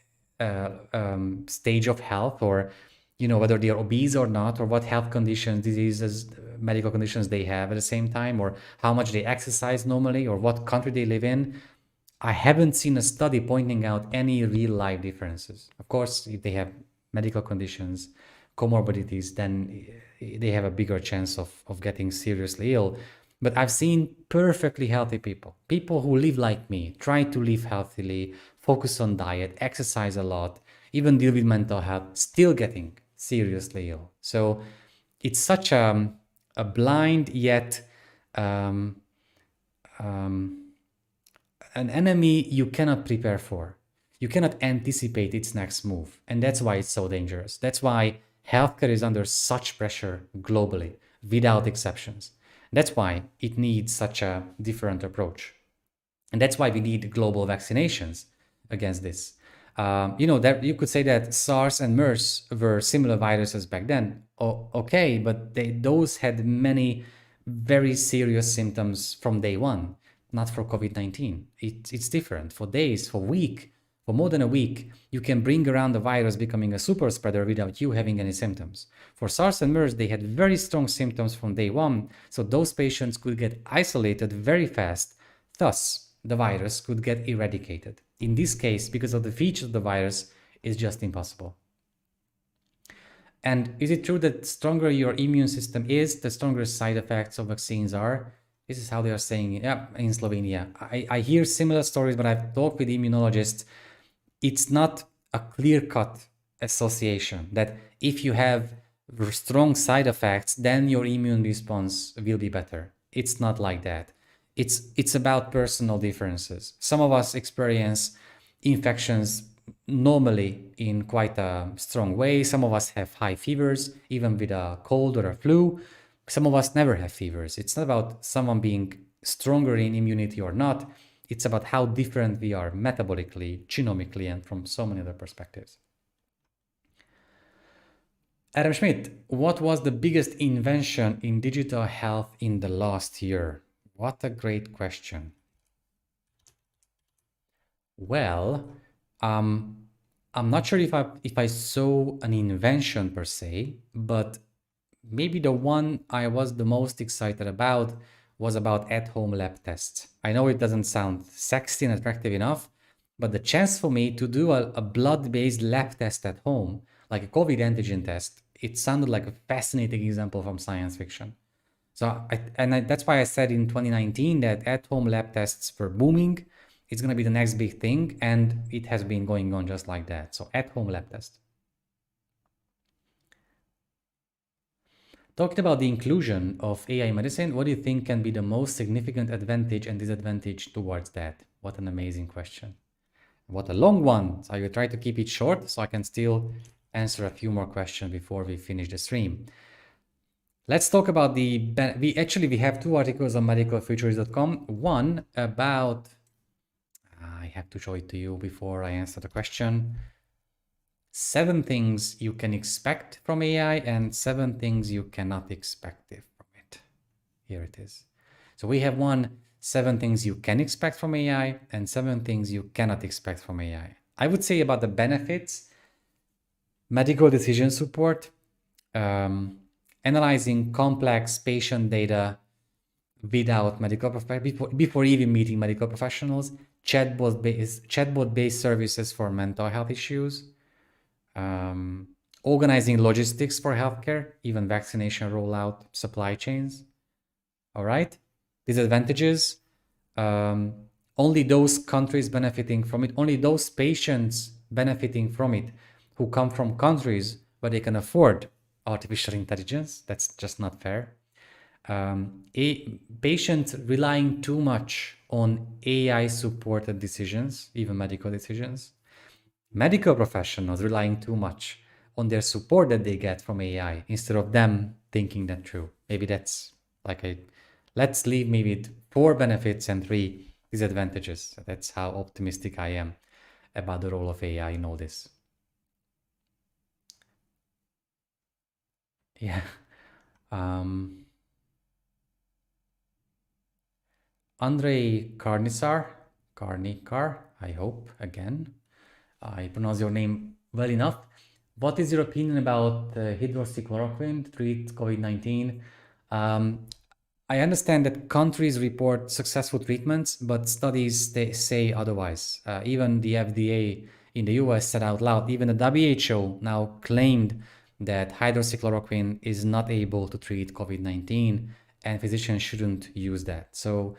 stage of health, or whether they are obese or not, or what health conditions, diseases, medical conditions they have at the same time, or how much they exercise normally, or what country they live in? I haven't seen a study pointing out any real life differences. Of course, if they have medical conditions, comorbidities, then they have a bigger chance of getting seriously ill. But I've seen perfectly healthy people who live like me, try to live healthily, focus on diet, exercise a lot, even deal with mental health, still getting seriously ill. So it's such a blind yet an enemy you cannot prepare for. You cannot anticipate its next move. And that's why it's so dangerous. That's why healthcare is under such pressure globally, without exceptions. That's why it needs such a different approach. And that's why we need global vaccinations against this. That you could say that SARS and MERS were similar viruses back then. Okay, but those had many very serious symptoms from day one. Not for COVID-19. It's different. For days, for week, for more than a week, you can bring around the virus becoming a super spreader without you having any symptoms. For SARS and MERS, they had very strong symptoms from day one, so those patients could get isolated very fast. Thus, the virus could get eradicated. In this case, because of the features of the virus, it's just impossible. And is it true that the stronger your immune system is, the stronger side effects of vaccines are? This is how they are saying it. Yeah, in Slovenia. I hear similar stories, but I've talked with immunologists. It's not a clear-cut association that if you have strong side effects, then your immune response will be better. It's not like that. It's about personal differences. Some of us experience infections normally in quite a strong way. Some of us have high fevers, even with a cold or a flu. Some of us never have fevers. It's not about someone being stronger in immunity or not. It's about how different we are metabolically, genomically, and from so many other perspectives. Adam Schmidt, what was the biggest invention in digital health in the last year? What a great question. Well, I'm not sure if I saw an invention per se, but maybe the one I was the most excited about was about at-home lab tests. I know it doesn't sound sexy and attractive enough, but the chance for me to do a blood-based lab test at home, like a COVID antigen test, it sounded like a fascinating example from science fiction. That's why I said in 2019 that at-home lab tests were booming. It's going to be the next big thing, and it has been going on just like that. So at-home lab test. Talking about the inclusion of AI medicine, what do you think can be the most significant advantage and disadvantage towards that? What an amazing question. What a long one. So I will try to keep it short so I can still answer a few more questions before we finish the stream. Let's talk about we have two articles on medicalfuturist.com. One about, I have to show it to you before I answer the question. 7 things you can expect from AI and 7 things you cannot expect from it. Here it is. So we have 7 things you can expect from AI and 7 things you cannot expect from AI. I would say about the benefits: medical decision support, analyzing complex patient data without before even meeting medical professionals, chatbot-based services for mental health issues, organizing logistics for healthcare, even vaccination rollout, supply chains. All right. Disadvantages: only those countries benefiting from it, only those patients benefiting from it who come from countries where they can afford artificial intelligence. That's just not fair. Patients relying too much on AI-supported decisions, even medical decisions. Medical professionals relying too much on their support that they get from AI instead of them thinking that through. Maybe that's let's leave me with 4 benefits and 3 disadvantages. That's how optimistic I am about the role of AI in all this. Yeah. Andrei Karnikar, I hope, again, I pronounce your name well enough. What is your opinion about hydroxychloroquine to treat COVID-19? I understand that countries report successful treatments, but studies say otherwise. Even the FDA in the US said out loud, even the WHO now claimed that hydroxychloroquine is not able to treat COVID-19 and physicians shouldn't use that. So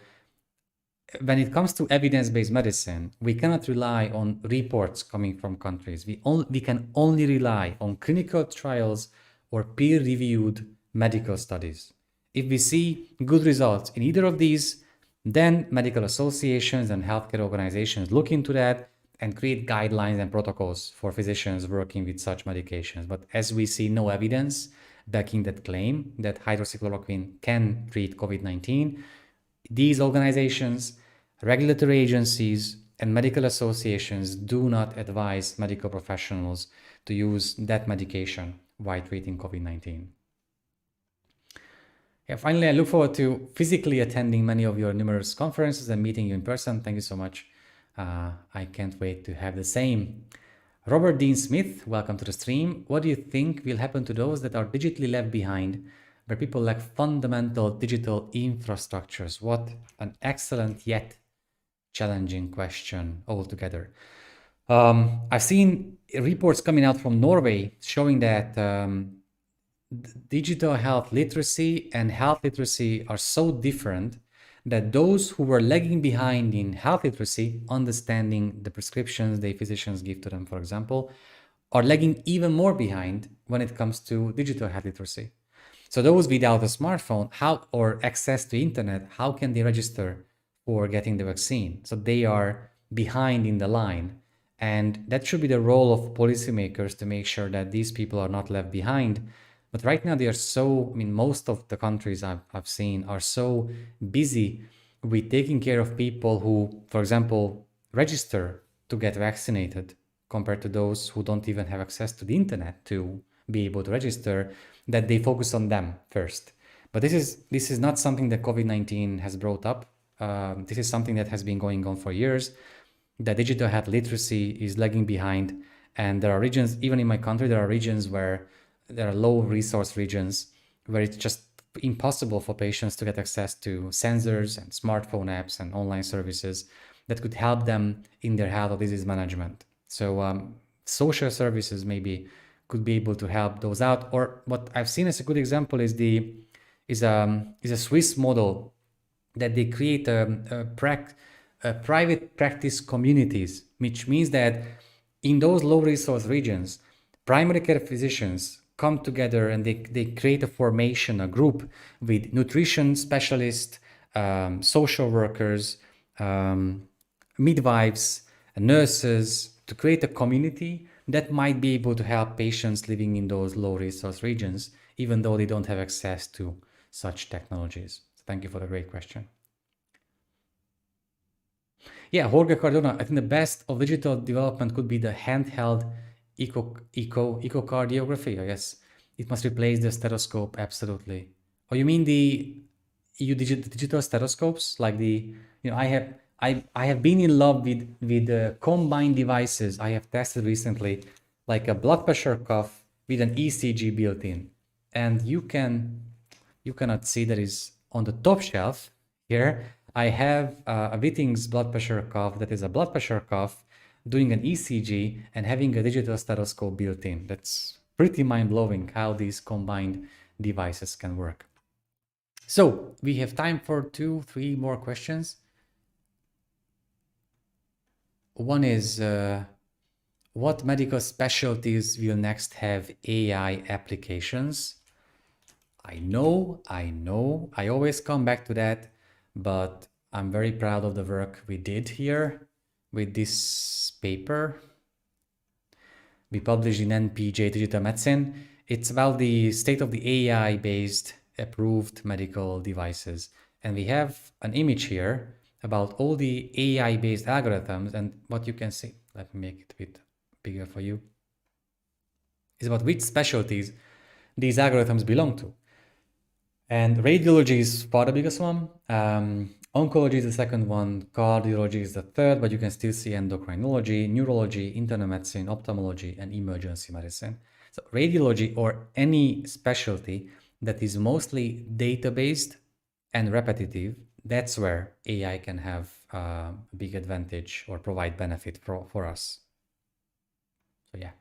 when it comes to evidence-based medicine, we cannot rely on reports coming from countries. We can only rely on clinical trials or peer-reviewed medical studies. If we see good results in either of these, then medical associations and healthcare organizations look into that and create guidelines and protocols for physicians working with such medications. But as we see no evidence backing that claim that hydroxychloroquine can treat COVID-19, these organizations, regulatory agencies, and medical associations do not advise medical professionals to use that medication while treating COVID-19. Yeah, finally, I look forward to physically attending many of your numerous conferences and meeting you in person. Thank you so much. I can't wait to have the same. Robert Dean Smith, welcome to the stream. What do you think will happen to those that are digitally left behind, where people lack fundamental digital infrastructures? What an excellent yet challenging question altogether. I've seen reports coming out from Norway showing that digital health literacy and health literacy are so different that those who were lagging behind in health literacy, understanding the prescriptions the physicians give to them, for example, are lagging even more behind when it comes to digital health literacy. So those without a smartphone or access to internet, how can they register for getting the vaccine? So they are behind in the line. And that should be the role of policymakers to make sure that these people are not left behind. But right now they are most of the countries I've seen are so busy with taking care of people who, for example, register to get vaccinated compared to those who don't even have access to the internet to be able to register, that they focus on them first. But this is not something that COVID-19 has brought up. This is something that has been going on for years. The digital health literacy is lagging behind, And there are regions, even in my country, there are regions where there are low resource regions where it's just impossible for patients to get access to sensors and smartphone apps and online services that could help them in their health or disease management. So social services maybe could be able to help those out. Or what I've seen as a good example is a Swiss model that they create private practice communities, which means that in those low resource regions, primary care physicians come together and they create a formation, a group with nutrition specialists, social workers, midwives, nurses, to create a community that might be able to help patients living in those low resource regions, even though they don't have access to such technologies. So thank you for the great question. Yeah, Jorge Cardona, I think the best of digital development could be the handheld echocardiography, I guess. It must replace the stethoscope, absolutely. Oh, you mean the digital stethoscopes? Like I have been in love with combined devices I have tested recently, like a blood pressure cuff with an ECG built in. And you cannot see that is on the top shelf here. I have a Witting's blood pressure cuff that is a blood pressure cuff doing an ECG and having a digital stethoscope built in. That's pretty mind-blowing how these combined devices can work. So we have time for 2-3 more questions. One is, what medical specialties will next have AI applications? I know, I always come back to that, but I'm very proud of the work we did here with this paper. We published in NPJ Digital Medicine. It's about the state of the AI-based approved medical devices. And we have an image here about all the AI-based algorithms, and what you can see, let me make it a bit bigger for you, is about which specialties these algorithms belong to. And radiology is far the biggest one, oncology is the second one, cardiology is the third, but you can still see endocrinology, neurology, internal medicine, ophthalmology, and emergency medicine. So radiology, or any specialty that is mostly data-based and repetitive, that's where AI can have a big advantage or provide benefit for us. So yeah.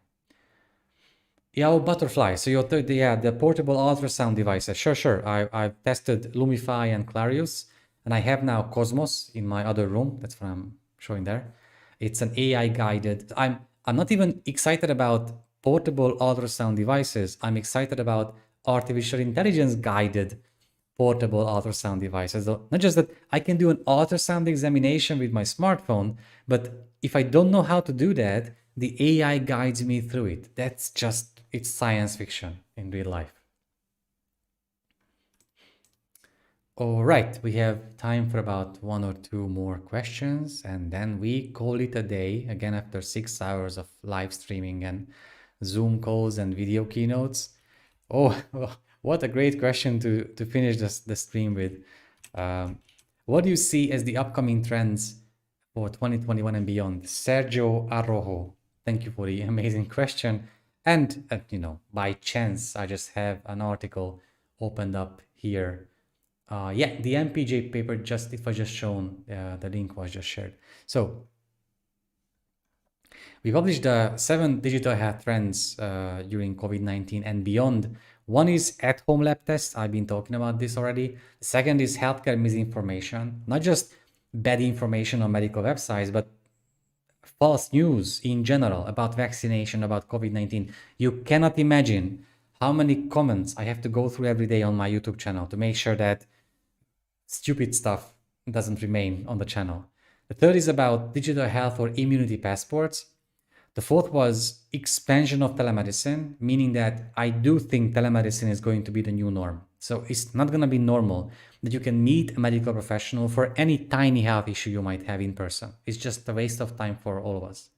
Yeah, Butterfly. So the portable ultrasound devices. Sure. I've tested Lumify and Clarius, and I have now Cosmos in my other room. That's what I'm showing there. It's an AI guided. I'm not even excited about portable ultrasound devices. I'm excited about artificial intelligence guided portable ultrasound devices. So not just that I can do an ultrasound examination with my smartphone, but if I don't know how to do that, the AI guides me through it. That's just, it's science fiction in real life. All right, we have time for about 1 or 2 more questions, and then we call it a day, again after 6 hours of live streaming and Zoom calls and video keynotes. Oh, what a great question to finish the stream with. What do you see as the upcoming trends for 2021 and beyond? Sergio Arrojo, thank you for the amazing question. And, by chance, I just have an article opened up here. Yeah, the MPJ paper, it was just shown, the link was just shared. So we published 7 digital health trends during COVID-19 and beyond. One is at-home lab tests. I've been talking about this already. The second is healthcare misinformation, not just bad information on medical websites, but false news in general about vaccination, about COVID-19. You cannot imagine how many comments I have to go through every day on my YouTube channel to make sure that stupid stuff doesn't remain on the channel. The third is about digital health or immunity passports. The fourth was expansion of telemedicine, meaning that I do think telemedicine is going to be the new norm. So it's not going to be normal that you can meet a medical professional for any tiny health issue you might have in person. It's just a waste of time for all of us.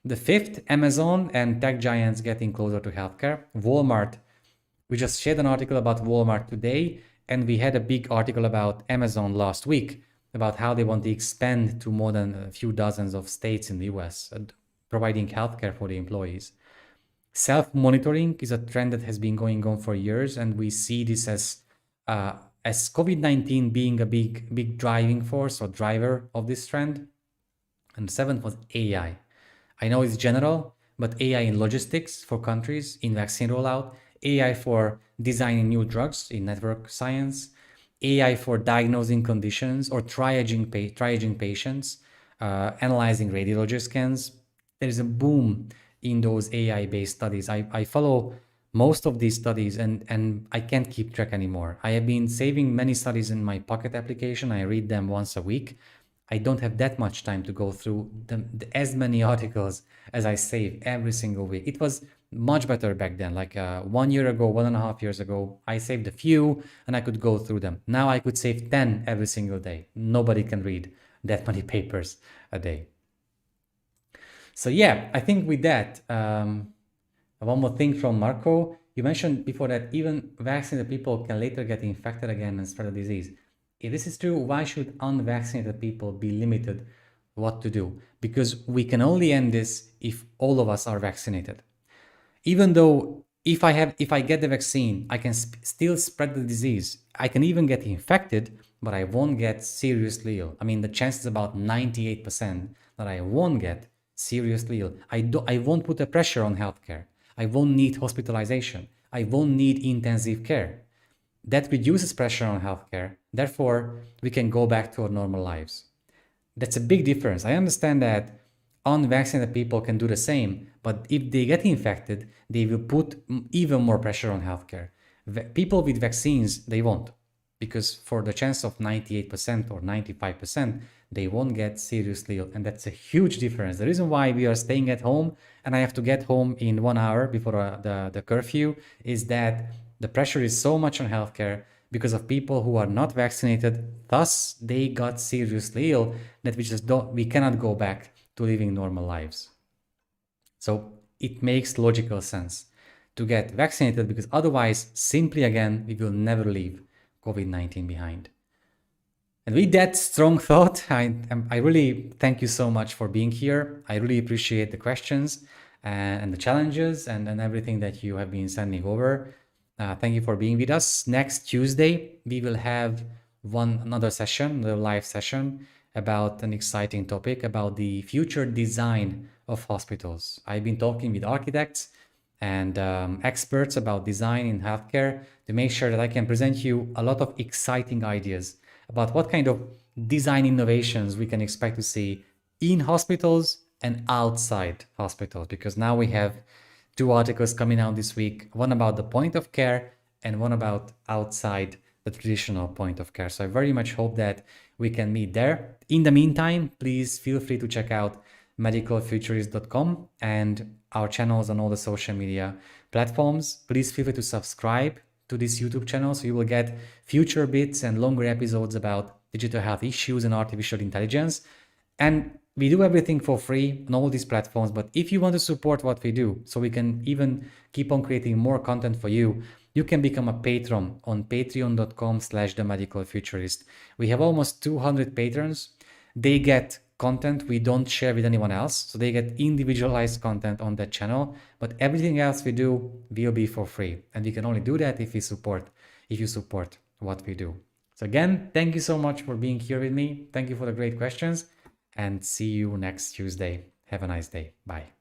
The fifth, Amazon and tech giants getting closer to healthcare. Walmart, we just shared an article about Walmart today, and we had a big article about Amazon last week about how they want to expand to more than a few dozens of states in the US. providing healthcare for the employees. Self-monitoring is a trend that has been going on for years, and we see this as COVID-19 being a big driving force or driver of this trend. And the seventh was AI. I know it's general, but AI in logistics for countries, in vaccine rollout, AI for designing new drugs in network science, AI for diagnosing conditions or triaging patients, analyzing radiology scans. There is a boom in those AI-based studies. I follow most of these studies and I can't keep track anymore. I have been saving many studies in my Pocket application. I read them once a week. I don't have that much time to go through as many articles as I save every single week. It was much better back then, like 1 year ago, 1.5 years ago, I saved a few and I could go through them. Now I could save 10 every single day. Nobody can read that many papers a day. So yeah, I think with that, one more thing from Marco. You mentioned before that even vaccinated people can later get infected again and spread the disease. If this is true, why should unvaccinated people be limited what to do? Because we can only end this if all of us are vaccinated. Even though if I get the vaccine, I can still spread the disease. I can even get infected, but I won't get seriously ill. I mean, the chance is about 98% that I won't get seriously ill. I won't put a pressure on healthcare. I won't need hospitalization. I won't need intensive care. That reduces pressure on healthcare. Therefore, we can go back to our normal lives. That's a big difference. I understand that unvaccinated people can do the same, but if they get infected, they will put even more pressure on healthcare. People with vaccines, they won't, because for the chance of 98% or 95%, they won't get seriously ill. And that's a huge difference. The reason why we are staying at home and I have to get home in 1 hour before the curfew is that the pressure is so much on healthcare because of people who are not vaccinated. Thus, they got seriously ill that we cannot go back to living normal lives. So it makes logical sense to get vaccinated because otherwise, simply again, we will never leave COVID-19 behind. And with that strong thought, I really thank you so much for being here. I really appreciate the questions and the challenges and everything that you have been sending over. Thank you for being with us. Next Tuesday, we will have another live session about an exciting topic about the future design of hospitals. I've been talking with architects and experts about design in healthcare to make sure that I can present you a lot of exciting ideas about what kind of design innovations we can expect to see in hospitals and outside hospitals, because now we have 2 articles coming out this week, one about the point of care and one about outside the traditional point of care. So I very much hope that we can meet there. In the meantime, please feel free to check out medicalfuturist.com and our channels on all the social media platforms. Please feel free to subscribe to this YouTube channel so you will get future bits and longer episodes about digital health issues and artificial intelligence. And we do everything for free on all these platforms, but if you want to support what we do so we can even keep on creating more content for you, you can become a patron on patreon.com/themedicalfuturist. We have almost 200 patrons. They get content we don't share with anyone else, so they get individualized content on that channel, but everything else we do will be for free, and we can only do that if you support what we do. So again, thank you so much for being here with me. Thank you for the great questions, and see you next Tuesday. Have a nice day. Bye.